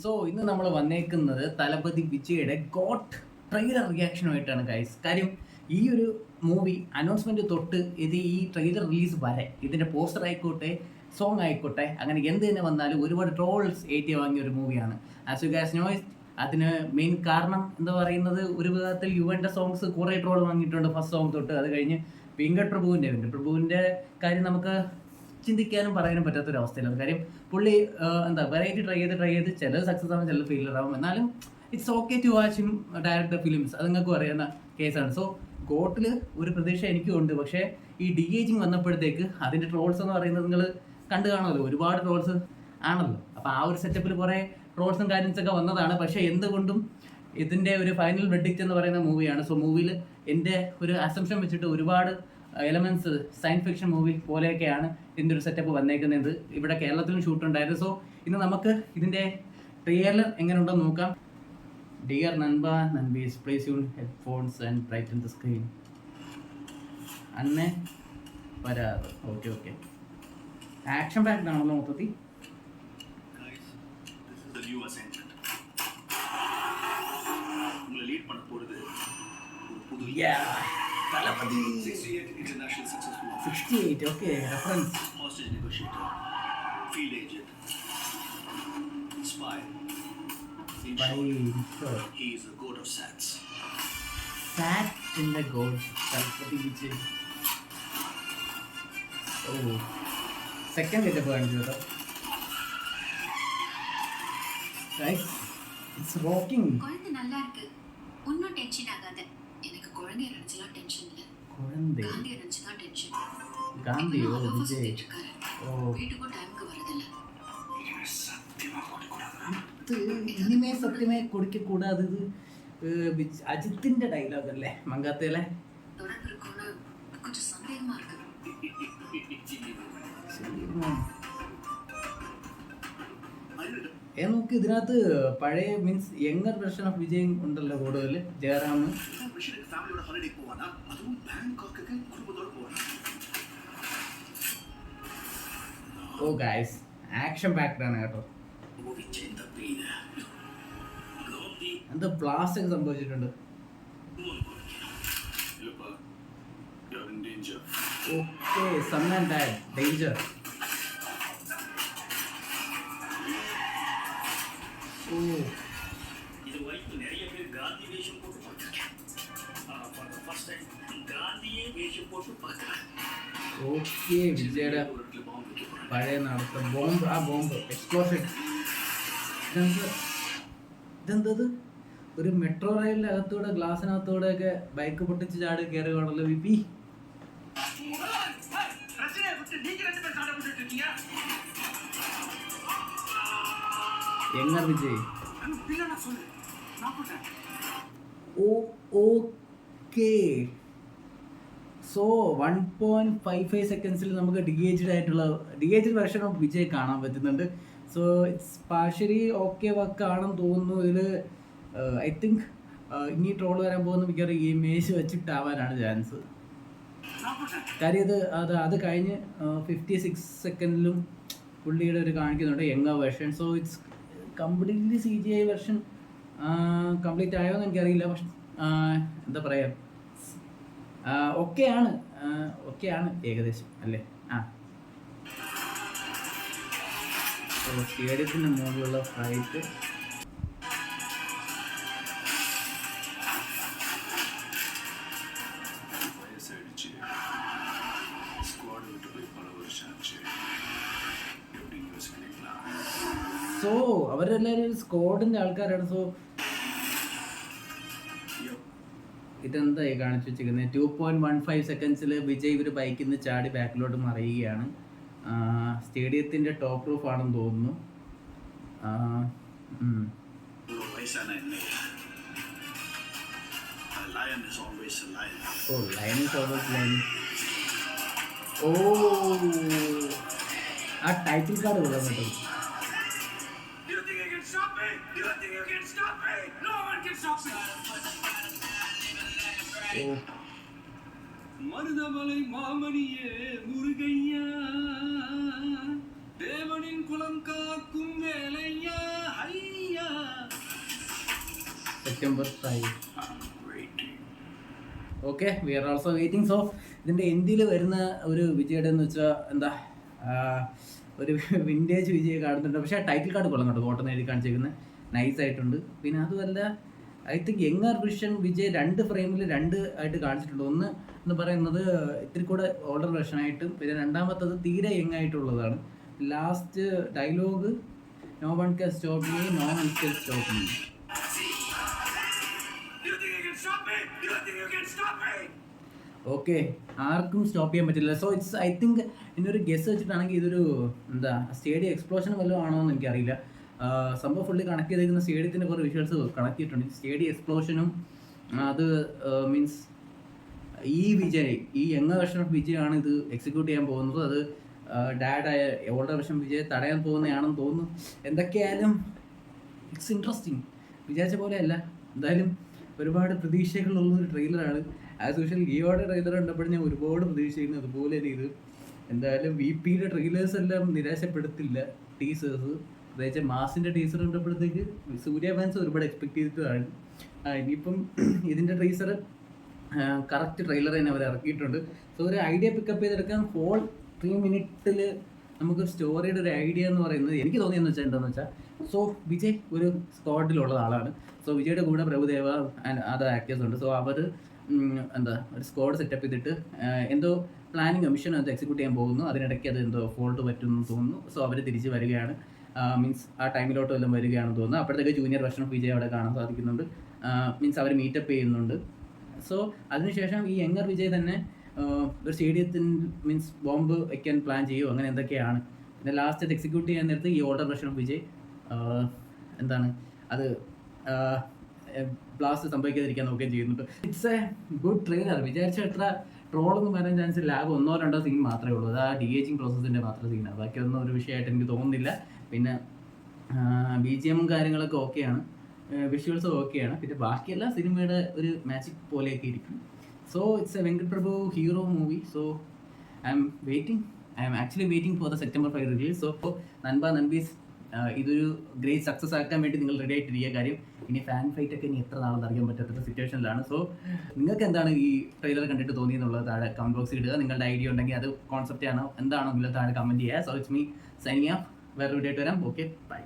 So ഇന്ന് നമ്മൾ വന്നേക്കുന്നത് തലപതി വിജയുടെ ഗോട്ട് ട്രെയിലർ റിയാക്ഷനുമായിട്ടാണ് ഗൈസ്. കാര്യം ഈ ഒരു മൂവി അനൗൺസ്മെന്റ് തൊട്ട് ഇത് ഈ ട്രെയിലർ റിലീസ് വരെ ഇതിന്റെ പോസ്റ്റർ ആയിക്കോട്ടെ, സോങ് ആയിക്കോട്ടെ, അങ്ങനെ എന്ത് തന്നെ വന്നാലും ഒരുപാട് ട്രോൾസ് ഏറ്റി വാങ്ങിയ ഒരു മൂവിയാണ്. ആസ് യു ഗൈസ് നോ, അതിന് മെയിൻ കാരണം എന്താ പറയുന്നത്, ഒരു വിധത്തിൽ യുവന്റെ സോങ്സ് കുറേ ട്രോൾ വാങ്ങിയിട്ടുണ്ട് ഫസ്റ്റ് സോങ് തൊട്ട്. അത് കഴിഞ്ഞ് വെങ്കട് പ്രഭുവിന്റെ കാര്യം നമുക്ക് ചിന്തിക്കാനും പറയാനും പറ്റാത്തൊരവസ്ഥയിലാണ്. കാര്യം പുള്ളി എന്താ വെറൈറ്റി ട്രൈ ചെയ്ത് ചിലത് സക്സസ് ആവും, ചിലത് ഫെയിലർ ആവും. എന്നാലും it's okay to watch him director films, അത് നിങ്ങൾക്കും അറിയുന്ന കേസാണ്. സോ ഗോട്ടിൽ ഒരു പ്രതീക്ഷ എനിക്കും ഉണ്ട്. പക്ഷേ ഈ ഡി-ഏജിങ് വന്നപ്പോഴത്തേക്ക് അതിൻ്റെ ട്രോൾസ് എന്ന് പറയുന്നത് നിങ്ങൾ കണ്ടു കാണുമല്ലോ, ഒരുപാട് ട്രോൾസ് ആണല്ലോ. അപ്പോൾ ആ ഒരു സെറ്റപ്പിൽ കുറേ ട്രോൾസും കാര്യങ്ങളൊക്കെ വന്നതാണ്. പക്ഷേ എന്തുകൊണ്ടും ഇതിൻ്റെ ഒരു ഫൈനൽ വെർഡിക്റ്റ് എന്ന് പറയുന്ന മൂവിയാണ്. സോ മൂവിയിൽ എൻ്റെ ഒരു അസംഷൻ വെച്ചിട്ട് ഒരുപാട് എലമെന്റ്സ് സയൻസ് ഫിക്ഷൻ മൂവി പോലെയൊക്കെയാണ് ഇതിൻ്റെ ഒരു സെറ്റപ്പ് വന്നേക്കുന്നത്. ഇവിടെ കേരളത്തിലും ഷൂട്ടുണ്ടായിരുന്നു. സോ ഇന്ന് നമുക്ക് ഇതിൻ്റെ ട്രെയിലർ എങ്ങനെയുണ്ടെന്ന് നോക്കാം. ഡിയർ നൻബീസ്, place your headphones and brighten the screen. അന്നെ വരാറ്. ഓക്കെ ആക്ഷൻ പാക്ഡ് ആണല്ലോ മൊത്തത്തിൽ. Talapati 68 international successful 68, okay, reference. hostage negotiator, field agent, spy. In short, he is the god of sats. Sat in the god. Talapati Vijay. Oh, second get a point. Guys, it's rocking. குழந்தை நல்லா இருக்கு, ஒன்னும் tension ஆகாத. எனக்கு குழந்தைய நினைச்சலாம் tension இல்ல, குழந்தை காந்திய நினைச்சதான் டென்ஷன். காந்தியோ விஜய். ஓ, வீட்டுக்கு டைம்க்கு வரதில்ல. ഇനിമേ സത്യമേ കൊടുക്ക കൂടാതെ അജിത്തിന്റെ ഡയലോഗ് അല്ലേ മങ്കാത്തയിലെ. தொடர்பு இருக்கும்னு கொஞ்சம் சந்தேகமா இருக்கு. നോക്ക്, ഇതിനകത്ത് പഴയ means younger version of Vijay ഉണ്ടല്ലോ കൂടുതൽ. ജയറാം ഓ ഗൈസ്, ആക്ഷൻ പാക്ഡ് ആണ് കേട്ടോ. എന്ത് ബ്ലാസ്റ്റ് ഒക്കെ സംഭവിച്ചിട്ടുണ്ട്. Okay, son and dad danger. இது வரைக்கும் நிறைய பேர் காந்தி வேஷம் போட்டு பார்த்துருக்கேன். ஆனால் ஃபார் த ஃபர்ஸ்ட் டைம் காந்தியே வேஷம் போட்டு பார்க்குறேன். ഓക്കെ, വിജയുടെ പഴയ നടത്ത ബോംബ്, ആ ബോംബ് എക്സ്പ്ലോഷൻ. ഇതെന്തത്, ഒരു മെട്രോ റെയിലിൻ്റെ അകത്തൂടെ ഗ്ലാസിനകത്തൂടെ ഒക്കെ ബൈക്ക് പൊട്ടിച്ച് ചാടി കയറി വേണമല്ലോ V P. Younger Vijay. Okay, so 1.55 സെക്കൻഡ്സിൽ നമുക്ക് ഡി-ഏജ്ഡ് വെർഷൻ ഓഫ് വിജയ് കാണാൻ പറ്റുന്നുണ്ട്. സോ ഇറ്റ്സ് പാർഷ്യലി ഓക്കെ വർക്കാണെന്ന് തോന്നുന്നു. ഇതിൽ ഐ തിങ്ക് ഇനി ട്രോൾ വരാൻ പോകുന്ന മിക്കവാറും ഈ ഇമേജ് വെച്ചിട്ടാവാനാണ് ചാൻസ്. കാര്യം അത് കഴിഞ്ഞ് 56 സെക്കൻഡിലും പുള്ളിയുടെ ഒരു കാണിക്കുന്നുണ്ട് younger version. So it's completely CGI version. Complete ആയോ എന്ന് എനിക്കറിയില്ല. പക്ഷെ എന്താ പറയുക, ഓക്കെയാണ് ഏകദേശം അല്ലേ. സ്റ്റേഡിയത്തിൻ്റെ മുകളിലുള്ള ഫ്ലൈറ്റ്. സോ അവരെല്ലാവരും സ്ക്വാഡിൻ്റെ ആൾക്കാരാണ്. സോ ഇതെന്തായി കാണിച്ചു വെച്ചിരിക്കുന്നത്, 2.15 സെക്കൻഡ്സിൽ വിജയ് ഒരു ബൈക്കിൽ നിന്ന് ചാടി ബാക്കിലോട്ട് മറിയുകയാണ്. സ്റ്റേഡിയത്തിൻ്റെ ടോപ്പ് റൂഫ് ആണെന്ന് തോന്നുന്നു. ഓ, ലയൺ ഈസ് ഓൾവേസ് ലയൺ. ഓ, ആ ടൈറ്റിൽ കാർഡ് വിടാൻ പറ്റും. மருதமலை மாமணியே முருகையா, தேவனின் குலம் காக்கும் வேலையா. September 5. waiting. Okay we are also waiting. So ഇതിൻ്റെ എൻഡിൽ വരുന്ന ഒരു വിജയുടെ എന്ന് വെച്ചാൽ എന്താ ഒരു വിൻറ്റേജ് വിജയെ കാണുന്നുണ്ട്. പക്ഷേ ആ ടൈറ്റിൽ കാർഡ് കൊള്ളാം കേട്ടോ, കോട്ടൺ എഴുതി കാണിച്ചേക്കുന്നത് നൈസായിട്ടുണ്ട്. പിന്നെ അതുമല്ല I think younger vision Vijay 2 ഫ്രെയിമിൽ 2 ആയിട്ട് കാണിച്ചിട്ടുണ്ട്. ഒന്ന് എന്ന് പറയുന്നത് ഇത്തിരി കൂടെ ഓൾഡർ വെർഷനായിട്ടും, പിന്നെ രണ്ടാമത്തത് തീരെ യങ് ആയിട്ടുള്ളതാണ്. Last dialogue no one can stop me, no one can stop me. You think you can stop me? You think you can stop me? Okay, ആർക്കും സ്റ്റോപ്പ് ചെയ്യാൻ പറ്റില്ല. സോ ഇറ്റ്സ് ഐ തിങ്ക് എന്നൊരു guess വെച്ചിട്ടാണെങ്കിൽ ഇതൊരു എന്താ stadium explosion വല്ലതും ആണോ എന്ന് എനിക്കറിയില്ല. സംഭവം ഫുള്ളി കണക്ട് ചെയ്തിരിക്കുന്ന സ്റ്റേഡിയത്തിൻ്റെ കുറേ വിഷ്വൽസ് കണക്ട് ചെയ്തിട്ടുണ്ട്. സ്റ്റേഡിയം എക്സ്പ്ലോഷനും അത് മീൻസ് ഈ വിജയ്, ഈ യങ് വെർഷൻ ഓഫ് വിജയാണ് ഇത് എക്സിക്യൂട്ട് ചെയ്യാൻ പോകുന്നത്. അത് ഡാഡായ ഓൾഡർ വെർഷൻ വിജയ് തടയാൻ പോകുന്നതാണെന്ന് തോന്നുന്നു. എന്തൊക്കെയായാലും ഇറ്റ്സ് ഇൻട്രസ്റ്റിംഗ്. വിചാരിച്ച പോലെയല്ല, എന്തായാലും ഒരുപാട് പ്രതീക്ഷകളുള്ളൊരു ട്രെയിലറാണ്. ആസ് യൂഷ്വൽ ലിയോയുടെ ട്രെയിലർ കണ്ടപ്പോൾ ഞാൻ ഒരുപാട് പ്രതീക്ഷിക്കുന്നു. അതുപോലെ തന്നെ ഇത് എന്തായാലും VPയുടെ ട്രെയിലേഴ്സ് എല്ലാം നിരാശപ്പെടുത്തില്ല. ടീസേഴ്സ് പ്രത്യേകിച്ച് മാസിൻ്റെ ടീസർ കണ്ടപ്പോഴത്തേക്ക് സൂര്യ ഫാൻസ് ഒരുപാട് എക്സ്പെക്ട് ചെയ്തിട്ടാണ്. ഇനിയിപ്പം ഇതിൻ്റെ ടീസർ കറക്റ്റ് ട്രെയിലർ തന്നെ അവർ ഇറക്കിയിട്ടുണ്ട്. സോ ഒരു ഐഡിയ പിക്കപ്പ് ചെയ്തെടുക്കാൻ ഹോൾ 3 മിനിറ്റിൽ നമുക്ക് സ്റ്റോറിയുടെ ഒരു ഐഡിയ എന്ന് പറയുന്നത് എനിക്ക് തോന്നിയെന്ന് വെച്ചാൽ എന്താണെന്ന് വെച്ചാൽ, സോ വിജയ് ഒരു സ്ക്വാഡിലുള്ള ആളാണ്. സോ വിജയുടെ കൂടെ പ്രഭുദേവ ആൻഡ് അതർ ആക്ടേഴ്സ് ഉണ്ട്. സോ അവർ എന്താ ഒരു സ്ക്വാഡ് സെറ്റപ്പ് ചെയ്തിട്ട് എന്തോ പ്ലാനിങ് മിഷൻ അത് എക്സിക്യൂട്ട് ചെയ്യാൻ പോകുന്നു. അതിനിടയ്ക്ക് അത് എന്തോ ഫോൾട്ട് പറ്റുമെന്ന് തോന്നുന്നു. സോ അവർ തിരിച്ച് വരികയാണ്, മീൻസ് ആ ടൈമിലോട്ട് വല്ലതും വരികയാണെന്ന് തോന്നുന്നു. അപ്പോഴത്തേക്ക് ജൂനിയർ വെർഷൻ ഓഫ് വിജയ് അവിടെ കാണാൻ സാധിക്കുന്നുണ്ട്. മീൻസ് അവർ മീറ്റപ്പ് ചെയ്യുന്നുണ്ട്. സോ അതിനുശേഷം ഈ യങ്ങർ വിജയ് തന്നെ ഒരു സ്റ്റേഡിയത്തിൽ മീൻസ് ബോംബ് വയ്ക്കാൻ പ്ലാൻ ചെയ്യുമോ, അങ്ങനെ എന്തൊക്കെയാണ്. പിന്നെ ലാസ്റ്റ് അത് എക്സിക്യൂട്ട് ചെയ്യാൻ നേരത്ത് ഈ ഓൾഡർ വെർഷൻ ഓഫ് വിജയ് എന്താണ് അത് ബ്ലാസ്റ്റ് സംഭവിക്കാതിരിക്കാൻ നോക്കുകയും ചെയ്യുന്നുണ്ട്. It's A good trailer. വിചാരിച്ച എത്ര ട്രോളൊന്നും വരാൻ ചാൻസ് ഇല്ല. ആകെ 1-2 സീൻ മാത്രമേ ഉള്ളൂ. അത് ആ DAGing പ്രോസസ്സിൻ്റെ മാത്രം സീനാണ്. ബാക്കിയൊന്നും ഒരു വിഷയമായിട്ട് എനിക്ക് തോന്നുന്നില്ല. പിന്നെ BGM കാര്യങ്ങളൊക്കെ ഓക്കെയാണ്, വിഷ്വൽസും ഓക്കെയാണ്. പിന്നെ ബാക്കിയെല്ലാം സിനിമയുടെ ഒരു മാജിക് പോലെയൊക്കെ ഇരിക്കും. So it's a Venkat Prabhu hero movie. So I am actually waiting for the September 5 release. So നൻപീസ് ഇതൊരു ഗ്രേറ്റ് സക്സസ് ആക്കാൻ വേണ്ടി നിങ്ങൾ റെഡി ആയിട്ടിരിക്കുക. കാര്യം ഇനി ഫാൻ ഫൈറ്റ് ഒക്കെ ഇനി എത്ര നാളെന്ന് അറിയാൻ പറ്റാത്ത സിറ്റുവേഷനിലാണ്. സോ നിങ്ങൾക്ക് എന്താണ് ഈ ട്രെയിലർ കണ്ടിട്ട് തോന്നിയെന്നുള്ളത് താഴെ കമന്റ് ബോക്സിൽ ഇടുക. നിങ്ങളുടെ ഐഡിയ ഉണ്ടെങ്കിൽ അത് കോൺസെപ്റ്റ് ആണോ എന്താണെങ്കിലും താഴെ കമന്റ് ചെയ്യുക. So it's me signing off. വേറെ വീഡിയോ ആയിട്ട് വരാം. Okay, by.